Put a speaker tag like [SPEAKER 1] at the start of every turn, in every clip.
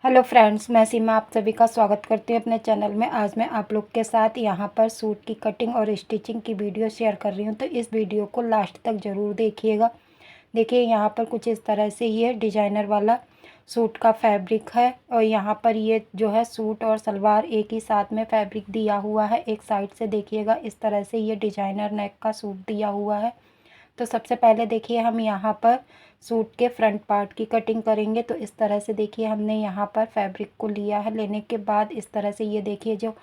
[SPEAKER 1] Hello friends, मैं सीमा आप सभी का स्वागत करती हूँ अपने चैनल में। आज मैं आप लोग के साथ यहाँ पर सूट की कटिंग और स्टिचिंग की वीडियो शेयर कर रही हूँ, तो इस वीडियो को लास्ट तक ज़रूर देखिएगा। देखिए यहाँ पर कुछ इस तरह से ये डिजाइनर वाला सूट का फैब्रिक है और यहाँ पर ये जो है सूट और सलवार एक ही साथ में फैब्रिक दिया हुआ है। एक साइड से देखिएगा इस तरह से ये डिजाइनर नेक का सूट दिया हुआ है। तो सबसे पहले देखिए हम यहाँ पर सूट के फ्रंट पार्ट की कटिंग करेंगे। तो इस तरह से देखिए हमने यहाँ पर फैब्रिक को लिया है। लेने के बाद इस तरह से ये देखिए जो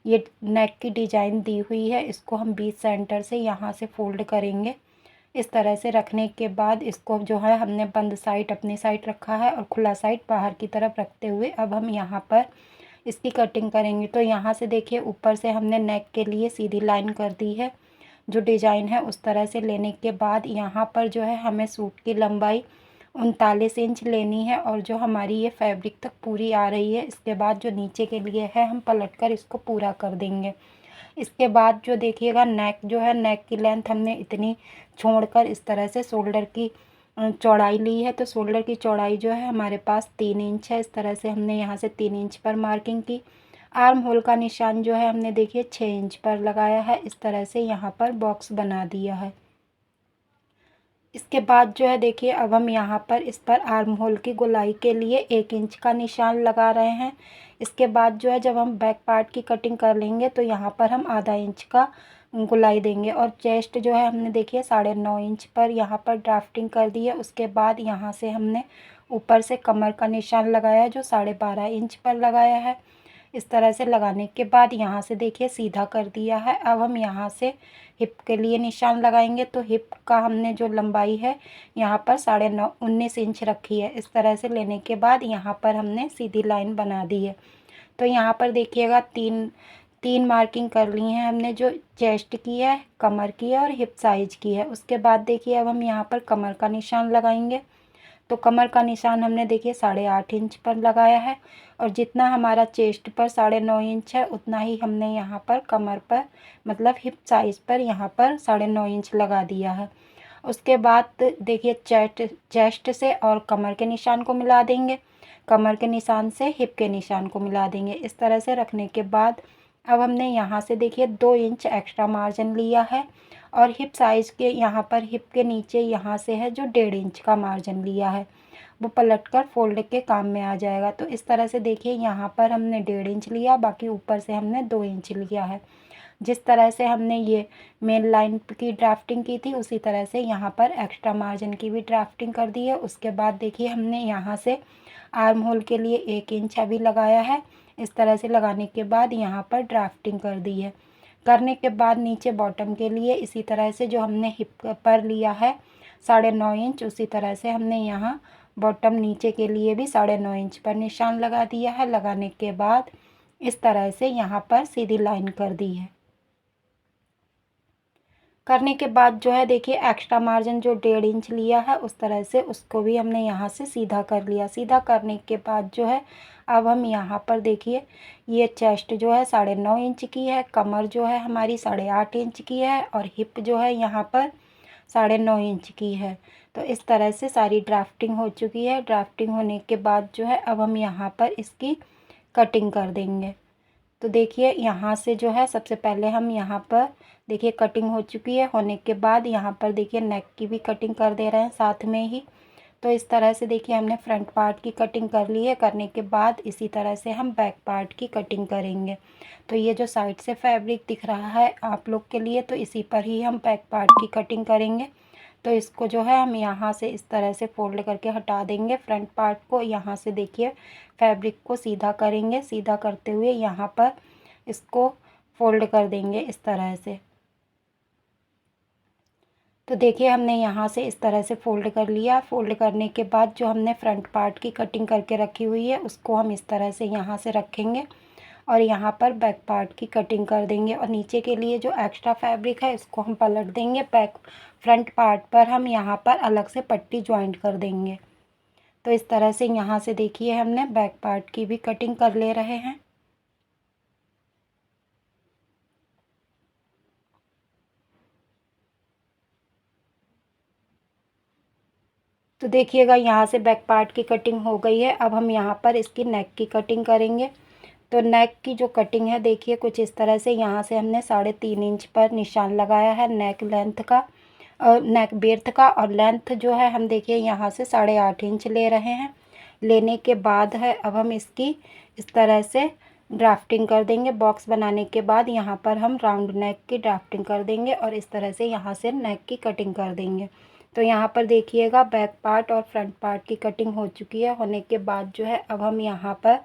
[SPEAKER 1] ये नेक की डिजाइन दी हुई है, इसको हम बीच सेंटर से यहाँ से फोल्ड करेंगे। इस तरह से रखने के बाद इसको जो है हमने बंद साइड अपनी साइड रखा है और खुला साइड बाहर की तरफ रखते हुए अब हम यहाँ पर इसकी कटिंग करेंगे। तो यहाँ से देखिए ऊपर से हमने नेक के लिए सीधी लाइन कर दी है। जो डिजाइन है उस तरह से लेने के बाद यहाँ पर जो है हमें सूट की लंबाई 39 इंच लेनी है और जो हमारी ये फैब्रिक तक पूरी आ रही है। इसके बाद जो नीचे के लिए है हम पलट कर इसको पूरा कर देंगे। इसके बाद जो देखिएगा नेक जो है, नेक की लेंथ हमने इतनी छोड़कर इस तरह से शोल्डर की चौड़ाई ली है। तो शोल्डर की चौड़ाई जो है हमारे पास 3 इंच है। इस तरह से हमने यहाँ से 3 इंच पर मार्किंग की। आर्म होल का निशान जो है हमने देखिए 6 इंच पर लगाया है। इस तरह से यहाँ पर बॉक्स बना दिया है। इसके बाद जो है देखिए अब हम यहाँ पर इस पर आर्म होल की गोलाई के लिए 1 इंच का निशान लगा रहे हैं। इसके बाद जो है जब हम बैक पार्ट की कटिंग कर लेंगे तो यहाँ पर हम आधा इंच का गोलाई देंगे। और चेस्ट जो है हमने देखिए 9.5 इंच पर यहाँ पर ड्राफ्टिंग कर दी है। उसके बाद यहाँ से हमने ऊपर से कमर का निशान लगाया जो 12.5 इंच पर लगाया है। इस तरह से लगाने के बाद यहाँ से देखिए सीधा कर दिया है। अब हम यहाँ से हिप के लिए निशान लगाएंगे। तो हिप का हमने जो लंबाई है यहाँ पर 19.5 इंच रखी है। इस तरह से लेने के बाद यहाँ पर हमने सीधी लाइन बना दी है। तो यहाँ पर देखिएगा तीन तीन मार्किंग कर ली हैं हमने, जो चेस्ट की है, कमर की है और हिप साइज की है। उसके बाद देखिए अब हम यहाँ पर कमर का निशान लगाएंगे। तो कमर का निशान हमने देखिए 8.5 इंच पर लगाया है और जितना हमारा चेस्ट पर 9.5 इंच है उतना ही हमने यहाँ पर कमर पर मतलब हिप साइज पर यहाँ पर 9.5 इंच लगा दिया है। उसके बाद देखिए चेस्ट से और कमर के निशान को मिला देंगे, कमर के निशान से हिप के निशान को मिला देंगे। इस तरह से रखने के बाद अब हमने यहाँ से देखिए 2 इंच एक्स्ट्रा मार्जिन लिया है और हिप साइज के यहाँ पर हिप के नीचे यहाँ से है जो 1.5 इंच का मार्जिन लिया है, वो पलट कर फोल्ड के काम में आ जाएगा। तो इस तरह से देखिए यहाँ पर हमने 1.5 इंच लिया, बाकी ऊपर से हमने 2 इंच लिया है। जिस तरह से हमने ये मेन लाइन की ड्राफ्टिंग की थी उसी तरह से यहाँ पर एक्स्ट्रा मार्जिन की भी ड्राफ्टिंग कर दी है। उसके बाद देखिए हमने यहाँ से आर्म होल के लिए 1 इंच अभी लगाया है। इस तरह से लगाने के बाद यहाँ पर ड्राफ्टिंग कर दी है। करने के बाद नीचे बॉटम के लिए इसी तरह से जो हमने हिप पर लिया है 9.5 इंच, उसी तरह से हमने यहाँ बॉटम नीचे के लिए भी 9.5 इंच पर निशान लगा दिया है। लगाने के बाद इस तरह से यहाँ पर सीधी लाइन कर दी है। करने के बाद जो है देखिए एक्स्ट्रा मार्जिन जो 1.5 इंच लिया है उस तरह से उसको भी हमने यहाँ से सीधा कर लिया। सीधा करने के बाद जो है अब हम यहाँ पर देखिए ये चेस्ट जो है 9.5 इंच की है, कमर जो है हमारी 8.5 इंच की है और हिप जो है यहाँ पर 9.5 इंच की है। तो इस तरह से सारी ड्राफ्टिंग हो चुकी है। ड्राफ्टिंग होने के बाद जो है अब हम यहाँ पर इसकी कटिंग कर देंगे। तो देखिए यहाँ से जो है सबसे पहले हम यहाँ पर देखिए कटिंग हो चुकी है। होने के बाद यहाँ पर देखिए नेक की भी कटिंग कर दे रहे हैं साथ में ही। तो इस तरह से देखिए हमने फ्रंट पार्ट की कटिंग कर ली है। करने के बाद इसी तरह से हम बैक पार्ट की कटिंग करेंगे। तो ये जो साइड से फैब्रिक दिख रहा है आप लोग के लिए, तो इसी पर ही हम बैक पार्ट की कटिंग करेंगे। तो इसको जो है हम यहाँ से इस तरह से फोल्ड करके हटा देंगे। फ्रंट पार्ट को यहाँ से देखिए फैब्रिक को सीधा करेंगे। सीधा करते हुए यहाँ पर इसको फोल्ड कर देंगे इस तरह से। तो देखिए हमने यहाँ से इस तरह से फोल्ड कर लिया। फोल्ड करने के बाद जो हमने फ्रंट पार्ट की कटिंग करके रखी हुई है उसको हम इस तरह से यहाँ से रखेंगे और यहाँ पर बैक पार्ट की कटिंग कर देंगे। और नीचे के लिए जो एक्स्ट्रा फैब्रिक है इसको हम पलट देंगे। बैक फ्रंट पार्ट पर हम यहाँ पर अलग से पट्टी ज्वाइंट कर देंगे। तो इस तरह से यहाँ से देखिए हमने बैक पार्ट की भी कटिंग कर ले रहे हैं। तो देखिएगा यहाँ से बैक पार्ट की कटिंग हो गई है। अब हम यहाँ पर इसकी नेक की कटिंग करेंगे। तो नेक की जो कटिंग है देखिए कुछ इस तरह से, यहाँ से हमने 3.5 इंच पर निशान लगाया है नेक लेंथ का और नेक बेर्थ का, और लेंथ जो है हम देखिए यहाँ से 8.5 इंच ले रहे हैं। लेने के बाद है अब हम इसकी इस तरह से ड्राफ्टिंग कर देंगे। बॉक्स बनाने के बाद यहाँ पर हम राउंड नेक की ड्राफ्टिंग कर देंगे और इस तरह से यहाँ से नेक की कटिंग कर देंगे। तो यहाँ पर देखिएगा बैक पार्ट और फ्रंट पार्ट की कटिंग हो चुकी है। होने के बाद जो है अब हम यहाँ पर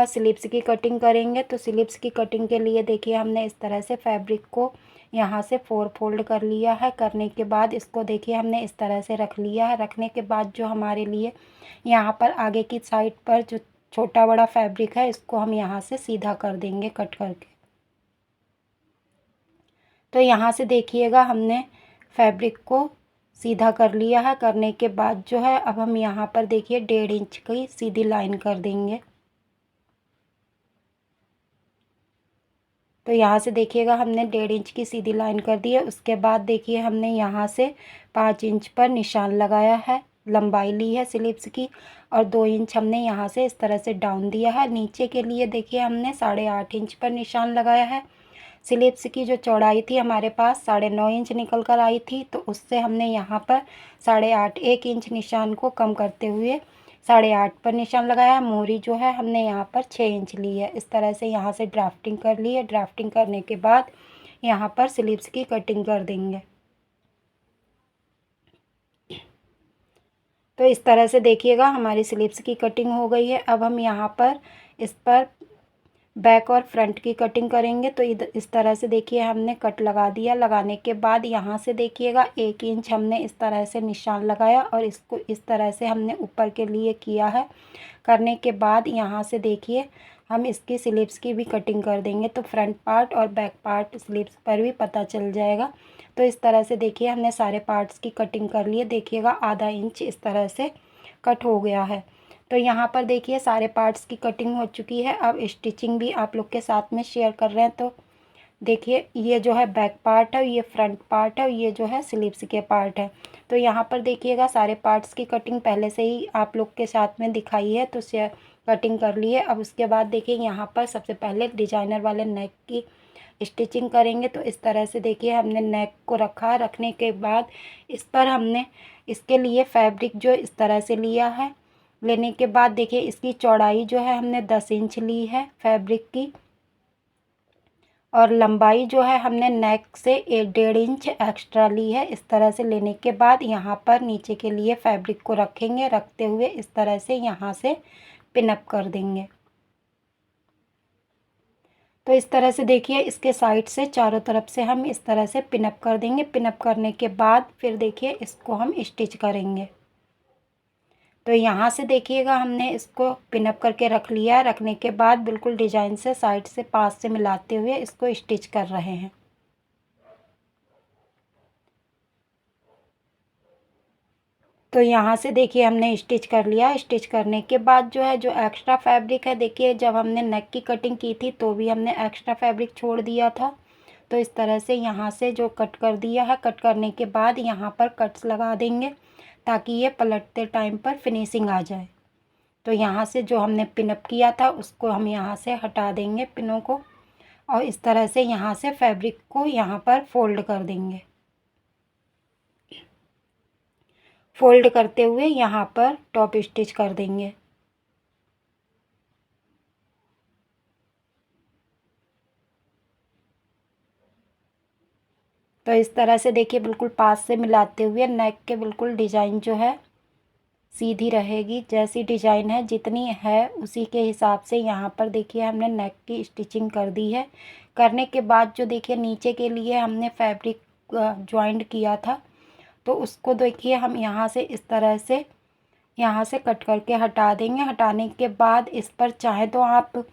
[SPEAKER 1] स्लीव्स की कटिंग करेंगे। तो स्लीव्स की कटिंग के लिए देखिए हमने इस तरह से फैब्रिक को यहाँ से 4 फोल्ड कर लिया है। करने के बाद इसको देखिए हमने इस तरह से रख लिया है। रखने के बाद जो हमारे लिए यहाँ पर आगे की साइड पर जो छोटा बड़ा फैब्रिक है इसको हम यहाँ से सीधा कर देंगे कट करके। तो यहाँ से देखिएगा हमने फैब्रिक को सीधा कर लिया है। करने के बाद जो है अब हम यहाँ पर देखिए 1.5 इंच की सीधी लाइन कर देंगे। तो यहाँ से देखिएगा हमने 1.5 इंच की सीधी लाइन कर दी है। उसके बाद देखिए हमने यहाँ से 5 इंच पर निशान लगाया है, लंबाई ली है स्लीव्स की, और 2 इंच हमने यहाँ से इस तरह से डाउन दिया है। नीचे के लिए देखिए हमने 8.5 इंच पर निशान लगाया है। स्लीव्स की जो चौड़ाई थी हमारे पास 9.5 इंच निकल कर आई थी, तो उससे हमने यहाँ पर 8.5 1 इंच निशान को कम करते हुए 8.5 पर निशान लगाया। मोहरी जो है हमने यहाँ पर 6 इंच ली है। इस तरह से यहाँ से ड्राफ्टिंग कर ली है। ड्राफ्टिंग करने के बाद यहाँ पर स्लीव्स की कटिंग कर देंगे। तो इस तरह से देखिएगा हमारी स्लीव्स की कटिंग हो गई है। अब हम यहाँ पर इस पर बैक और फ्रंट की कटिंग करेंगे। तो इस तरह से देखिए हमने कट लगा दिया। लगाने के बाद यहाँ से देखिएगा 1 इंच हमने इस तरह से निशान लगाया और इसको इस तरह से हमने ऊपर के लिए किया है। करने के बाद यहाँ से देखिए हम इसकी स्लीव्स की भी कटिंग कर देंगे। तो फ्रंट पार्ट और बैक पार्ट स्लीव्स पर भी पता चल जाएगा। तो इस तरह से देखिए हमने सारे पार्ट्स की कटिंग कर ली है। देखिएगा आधा इंच इस तरह से कट हो गया है। तो यहाँ पर देखिए सारे पार्ट्स की कटिंग हो चुकी है। अब स्टिचिंग भी आप लोग के साथ में शेयर कर रहे हैं। तो देखिए ये जो है बैक पार्ट है, ये फ्रंट पार्ट है, ये जो है स्लीव्स के पार्ट है। तो यहाँ पर देखिएगा सारे पार्ट्स की कटिंग पहले से ही आप लोग के साथ में दिखाई है, तो शेयर कटिंग कर ली है। अब उसके बाद देखिए यहाँ पर सबसे पहले डिजाइनर वाले नेक की स्टिचिंग करेंगे। तो इस तरह से देखिए हमने नेक को रखा। रखने के बाद इस पर हमने इसके लिए फैब्रिक जो इस तरह से लिया है। लेने के बाद देखिए इसकी चौड़ाई जो है हमने 10 इंच ली है फैब्रिक की, और लंबाई जो है हमने नेक से 1.5 इंच एक्स्ट्रा ली है। इस तरह से लेने के बाद यहाँ पर नीचे के लिए फैब्रिक को रखेंगे। रखते हुए इस तरह से यहाँ से पिनअप कर देंगे। तो इस तरह से देखिए इसके साइड से चारों तरफ से हम इस तरह से पिनअप कर देंगे। पिनअप करने के बाद फिर देखिए इसको हम स्टिच करेंगे। तो यहाँ से देखिएगा हमने इसको पिनअप करके रख लिया है। रखने के बाद बिल्कुल डिजाइन से साइड से पास से मिलाते हुए इसको स्टिच कर रहे हैं। तो यहाँ से देखिए हमने स्टिच कर लिया। स्टिच करने के बाद जो है जो एक्स्ट्रा फैब्रिक है, देखिए जब हमने नेक की कटिंग की थी तो भी हमने एक्स्ट्रा फैब्रिक छोड़ दिया था। तो इस तरह से यहाँ से जो कट कर दिया है, कट करने के बाद यहाँ पर कट्स लगा देंगे ताकि ये पलटते टाइम पर फिनिशिंग आ जाए। तो यहाँ से जो हमने पिनअप किया था उसको हम यहाँ से हटा देंगे पिनों को, और इस तरह से यहाँ से फैब्रिक को यहाँ पर फोल्ड कर देंगे। फोल्ड करते हुए यहाँ पर टॉप स्टिच कर देंगे। तो इस तरह से देखिए बिल्कुल पास से मिलाते हुए नेक के बिल्कुल डिजाइन जो है सीधी रहेगी। जैसी डिजाइन है जितनी है उसी के हिसाब से यहाँ पर देखिए हमने नेक की स्टिचिंग कर दी है। करने के बाद जो देखिए नीचे के लिए हमने फैब्रिक ज्वाइंट किया था, तो उसको देखिए हम यहाँ से इस तरह से यहाँ से कट करके हटा देंगे। हटाने के बाद इस पर चाहे तो आप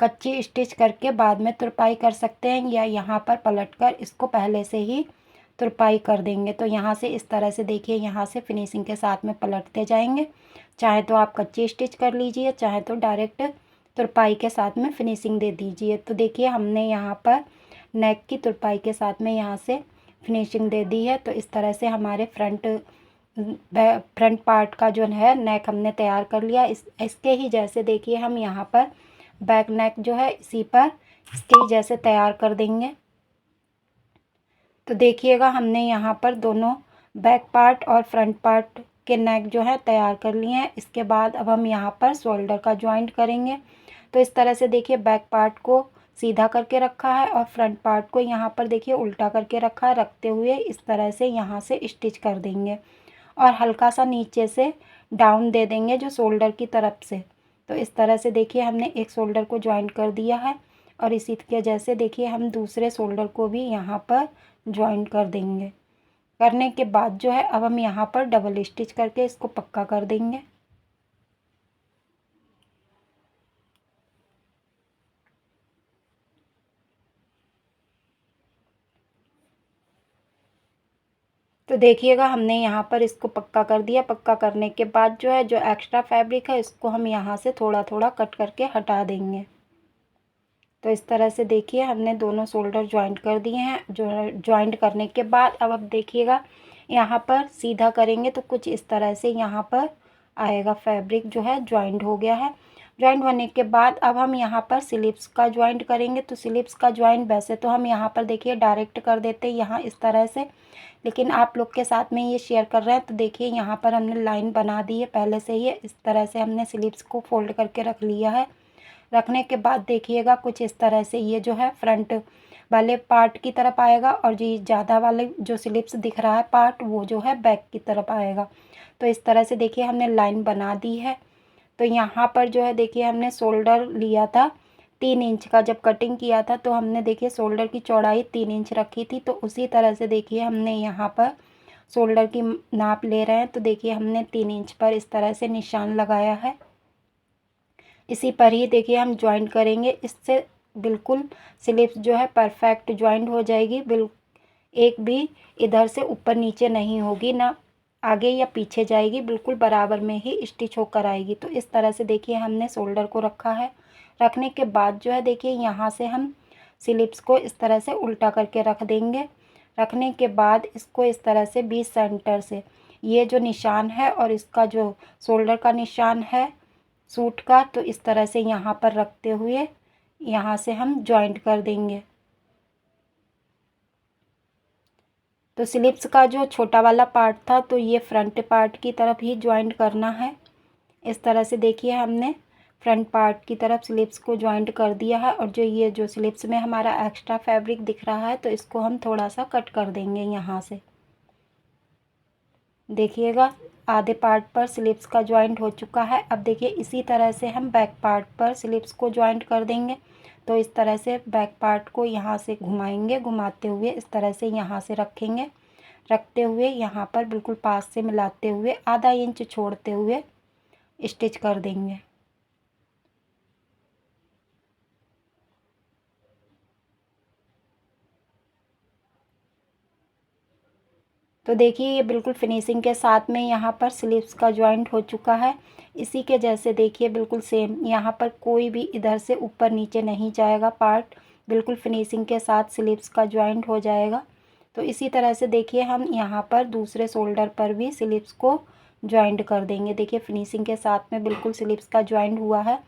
[SPEAKER 1] कच्ची स्टिच करके बाद में तुरपाई कर सकते हैं, या यहाँ पर पलटकर इसको पहले से ही तुरपाई कर देंगे। तो यहाँ से इस तरह से देखिए यहाँ से फिनिशिंग के साथ में पलटते जाएंगे। चाहे तो आप कच्ची स्टिच कर लीजिए, चाहे तो डायरेक्ट तुरपाई के साथ में फिनिशिंग दे दीजिए। तो देखिए हमने यहाँ पर नेक की तुरपाई के साथ में यहाँ से फिनिशिंग दे दी है। तो इस तरह से हमारे फ्रंट फ्रंट पार्ट का जो है नेक हमने तैयार कर लिया। इसके ही जैसे देखिए हम यहाँ पर बैक नेक जो है इसी पर इसके ही जैसे तैयार कर देंगे। तो देखिएगा हमने यहाँ पर दोनों बैक पार्ट और फ्रंट पार्ट के नेक जो है तैयार कर लिए हैं। इसके बाद अब हम यहाँ पर शोल्डर का जॉइंट करेंगे। तो इस तरह से देखिए बैक पार्ट को सीधा करके रखा है और फ्रंट पार्ट को यहाँ पर देखिए उल्टा करके रखा है। रखते हुए इस तरह से यहाँ से स्टिच कर देंगे और हल्का सा नीचे से डाउन दे देंगे जो शोल्डर की तरफ से। तो इस तरह से देखिए हमने एक शोल्डर को जॉइंट कर दिया है और इसी के जैसे देखिए हम दूसरे शोल्डर को भी यहाँ पर जॉइंट कर देंगे। करने के बाद जो है अब हम यहाँ पर डबल स्टिच करके इसको पक्का कर देंगे। तो देखिएगा हमने यहाँ पर इसको पक्का कर दिया। पक्का करने के बाद जो है जो एक्स्ट्रा फैब्रिक है इसको हम यहाँ से थोड़ा थोड़ा कट करके हटा देंगे। तो इस तरह से देखिए हमने दोनों शोल्डर जॉइंट कर दिए हैं। जो जॉइंट करने के बाद अब देखिएगा यहाँ पर सीधा करेंगे तो कुछ इस तरह से यहाँ पर आएगा। फैब्रिक जो है जॉइंट हो गया है। जॉइंट होने के बाद अब हम यहाँ पर स्लिप्स का जॉइंट करेंगे। तो स्लिप्स का जॉइंट वैसे तो हम यहाँ पर देखिए डायरेक्ट कर देते हैं यहाँ इस तरह से, लेकिन आप लोग के साथ में ये शेयर कर रहे हैं। तो देखिए यहाँ पर हमने लाइन बना दी है पहले से ही। इस तरह से हमने स्लिप्स को फोल्ड करके रख लिया है। रखने के बाद देखिएगा कुछ इस तरह से ये जो है फ्रंट वाले पार्ट की तरफ आएगा और जी ज़्यादा वाले जो स्लिप्स दिख रहा है पार्ट वो जो है बैक की तरफ आएगा। तो इस तरह से देखिए हमने लाइन बना दी है। तो यहाँ पर जो है देखिए हमने शोल्डर लिया था 3 इंच का। जब कटिंग किया था तो हमने देखिए शोल्डर की चौड़ाई 3 इंच रखी थी। तो उसी तरह से देखिए हमने यहाँ पर शोल्डर की नाप ले रहे हैं। तो देखिए हमने 3 इंच पर इस तरह से निशान लगाया है। इसी पर ही देखिए हम जॉइंट करेंगे। इससे बिल्कुल स्लिप्स जो है परफेक्ट जॉइंट हो जाएगी। एक भी इधर से ऊपर नीचे नहीं होगी, ना आगे या पीछे जाएगी, बिल्कुल बराबर में ही स्टिच होकर आएगी। तो इस तरह से देखिए हमने शोल्डर को रखा है। रखने के बाद जो है देखिए यहाँ से हम स्लिप्स को इस तरह से उल्टा करके रख देंगे। रखने के बाद इसको इस तरह से 20 सेंटर से ये जो निशान है और इसका जो शोल्डर का निशान है सूट का, तो इस तरह से यहाँ पर रखते हुए यहाँ से हम जॉइंट कर देंगे। तो स्लिप्स का जो छोटा वाला पार्ट था तो ये फ्रंट पार्ट की तरफ ही जॉइंट करना है। इस तरह से देखिए हमने फ्रंट पार्ट की तरफ स्लिप्स को जॉइंट कर दिया है और जो ये जो स्लिप्स में हमारा एक्स्ट्रा फैब्रिक दिख रहा है तो इसको हम थोड़ा सा कट कर देंगे यहाँ से। देखिएगा आधे पार्ट पर स्लिप्स का जॉइंट हो चुका है। अब देखिए इसी तरह से हम बैक पार्ट पर स्लिप्स को जॉइंट कर देंगे। तो इस तरह से बैक पार्ट को यहाँ से घुमाएंगे, घुमाते हुए इस तरह से यहाँ से रखेंगे। रखते हुए यहाँ पर बिल्कुल पास से मिलाते हुए आधा इंच छोड़ते हुए स्टिच कर देंगे। तो देखिए ये बिल्कुल फिनिशिंग के साथ में यहाँ पर स्लीव्स का जॉइंट हो चुका है। इसी के जैसे देखिए बिल्कुल सेम यहाँ पर कोई भी इधर से ऊपर नीचे नहीं जाएगा पार्ट, बिल्कुल फिनिशिंग के साथ स्लीव्स का जॉइंट हो जाएगा। तो इसी तरह से देखिए हम यहाँ पर दूसरे शोल्डर पर भी स्लीव्स को जॉइंट कर देंगे। देखिए फिनिशिंग के साथ में बिल्कुल स्लीव्स का जॉइंट हुआ है।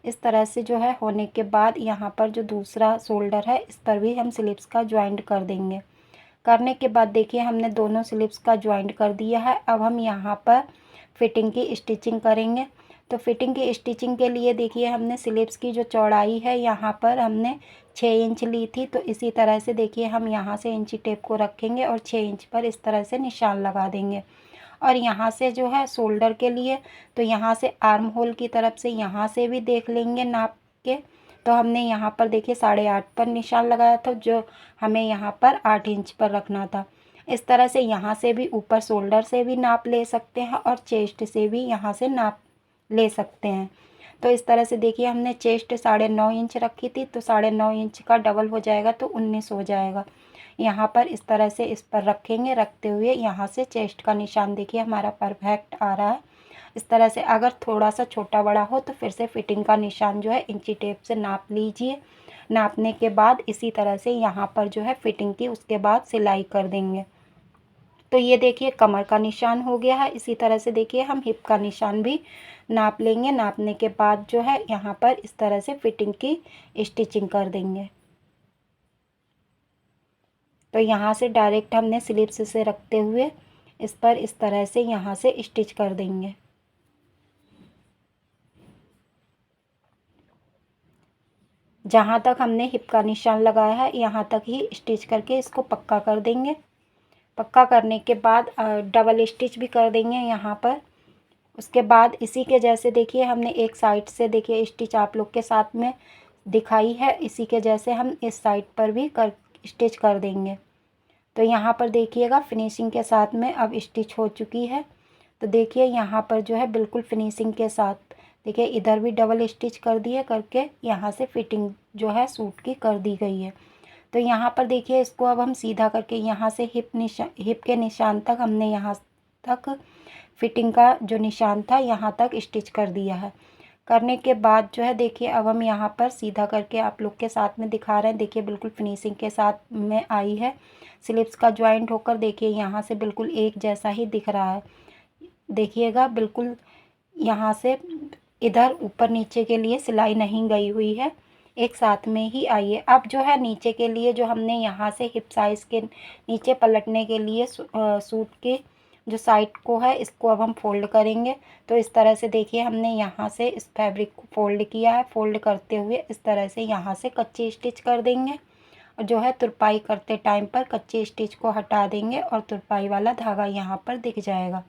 [SPEAKER 1] इस तरह से जो है होने के बाद यहाँ पर जो दूसरा शोल्डर है इस पर भी हम स्लीव्स का जॉइंट कर देंगे। करने के बाद देखिए हमने दोनों स्लिप्स का जॉइंट कर दिया है। अब हम यहाँ पर फिटिंग की स्टिचिंग करेंगे। तो फिटिंग की स्टिचिंग के लिए देखिए हमने स्लिप्स की जो चौड़ाई है यहाँ पर हमने 6 इंच ली थी। तो इसी तरह से देखिए हम यहाँ से इंची टेप को रखेंगे और 6 इंच पर इस तरह से निशान लगा देंगे। और यहाँ से जो है शोल्डर के लिए तो यहाँ से आर्म होल की तरफ से यहाँ से भी देख लेंगे नाप के। तो हमने यहाँ पर देखिए 8.5 पर निशान लगाया था, जो हमें यहाँ पर 8 इंच पर रखना था। इस तरह से यहाँ से भी ऊपर शोल्डर से भी नाप ले सकते हैं और चेस्ट से भी यहाँ से नाप ले सकते हैं। तो इस तरह से देखिए हमने चेस्ट 9.5 इंच रखी थी, तो 9.5 इंच का डबल हो जाएगा तो 19 हो जाएगा। यहाँ पर इस तरह से इस पर रखेंगे। रखते हुए यहाँ से चेस्ट का निशान देखिए हमारा परफेक्ट आ रहा है। इस तरह से अगर थोड़ा सा छोटा बड़ा हो तो फिर से फिटिंग का निशान जो है इंची टेप से नाप लीजिए। नापने के बाद इसी तरह से यहाँ पर जो है फिटिंग की उसके बाद सिलाई कर देंगे। तो ये देखिए कमर का निशान हो गया है। इसी तरह से देखिए हम हिप का निशान भी नाप लेंगे। नापने के बाद जो है यहाँ पर इस तरह से फिटिंग की स्टिचिंग कर देंगे। तो यहाँ से डायरेक्ट हमने स्लिप्स से रखते हुए इस पर इस तरह से यहाँ से स्टिच कर देंगे। जहाँ तक हमने हिप का निशान लगाया है यहाँ तक ही स्टिच करके इसको पक्का कर देंगे। पक्का करने के बाद डबल स्टिच भी कर देंगे यहाँ पर। उसके बाद इसी के जैसे देखिए हमने एक साइड से देखिए स्टिच आप लोग के साथ में दिखाई है, इसी के जैसे हम इस साइड पर भी स्टिच कर देंगे। तो यहाँ पर देखिएगा फिनिशिंग के साथ में अब स्टिच हो चुकी है। तो देखिए यहाँ पर जो है बिल्कुल फिनिशिंग के साथ देखिए इधर भी डबल स्टिच कर दिए करके यहाँ से फिटिंग जो है सूट की कर दी गई है। तो यहाँ पर देखिए इसको अब हम सीधा करके यहाँ से हिप के निशान तक हमने यहाँ तक फिटिंग का जो निशान था यहाँ तक स्टिच कर दिया है। करने के बाद जो है देखिए अब हम यहाँ पर सीधा करके आप लोग के साथ में दिखा रहे हैं। देखिए बिल्कुल फिनिशिंग के साथ में आई है। स्लिप्स का ज्वाइंट होकर देखिए यहाँ से बिल्कुल एक जैसा ही दिख रहा है। देखिएगा बिल्कुल यहाँ से इधर ऊपर नीचे के लिए सिलाई नहीं गई हुई है, एक साथ में ही आई है। अब जो है नीचे के लिए जो हमने यहाँ से हिप साइज़ के नीचे पलटने के लिए सूट के जो साइड को है इसको अब हम फोल्ड करेंगे। तो इस तरह से देखिए हमने यहाँ से इस फैब्रिक को फोल्ड किया है। फोल्ड करते हुए इस तरह से यहाँ से कच्ची स्टिच कर देंगे और जो है तुरपाई करते टाइम पर कच्ची स्टिच को हटा देंगे और तुरपाई वाला धागा यहाँ पर दिख जाएगा।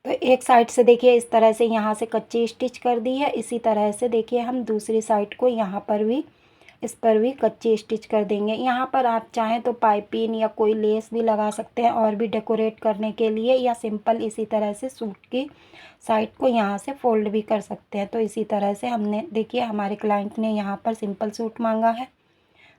[SPEAKER 1] तो एक साइड से देखिए इस तरह से यहाँ से कच्ची स्टिच कर दी है। इसी तरह से देखिए हम दूसरी साइड को यहाँ पर भी इस पर भी कच्ची स्टिच कर देंगे। यहाँ पर आप चाहें तो पाइपिंग या कोई लेस भी लगा सकते हैं और भी डेकोरेट करने के लिए, या सिंपल इसी तरह से सूट की साइड को यहाँ से फोल्ड भी कर सकते हैं। तो इसी तरह से हमने देखिए हमारे क्लाइंट ने यहाँ पर सिंपल सूट मांगा है,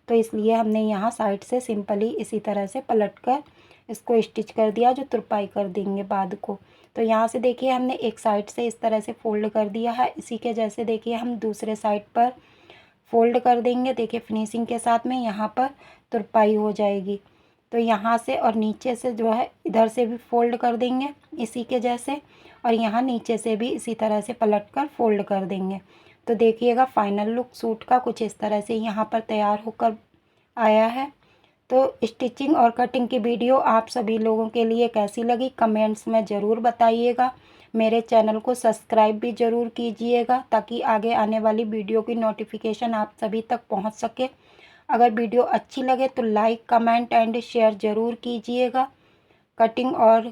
[SPEAKER 1] तो इसलिए हमने यहाँ साइड से सिंपली इसी तरह से पलट कर इसको स्टिच कर दिया, जो तुरपाई कर देंगे बाद को। तो यहाँ से देखिए हमने एक साइड से इस तरह से फोल्ड कर दिया है। इसी के जैसे देखिए हम दूसरे साइड पर फोल्ड कर देंगे। देखिए फिनिशिंग के साथ में यहाँ पर तुरपाई हो जाएगी। तो यहाँ से और नीचे से जो है इधर से भी फोल्ड कर देंगे इसी के जैसे, और यहाँ नीचे से भी इसी तरह से पलट कर फोल्ड कर देंगे। तो देखिएगा फाइनल लुक सूट का कुछ इस तरह से यहाँ पर तैयार होकर आया है। तो स्टिचिंग और कटिंग की वीडियो आप सभी लोगों के लिए कैसी लगी कमेंट्स में ज़रूर बताइएगा। मेरे चैनल को सब्सक्राइब भी ज़रूर कीजिएगा ताकि आगे आने वाली वीडियो की नोटिफिकेशन आप सभी तक पहुंच सके। अगर वीडियो अच्छी लगे तो लाइक कमेंट एंड शेयर ज़रूर कीजिएगा। कटिंग और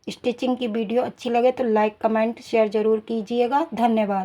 [SPEAKER 1] स्टिचिंग की वीडियो अच्छी लगे तो लाइक कमेंट शेयर ज़रूर कीजिएगा। धन्यवाद।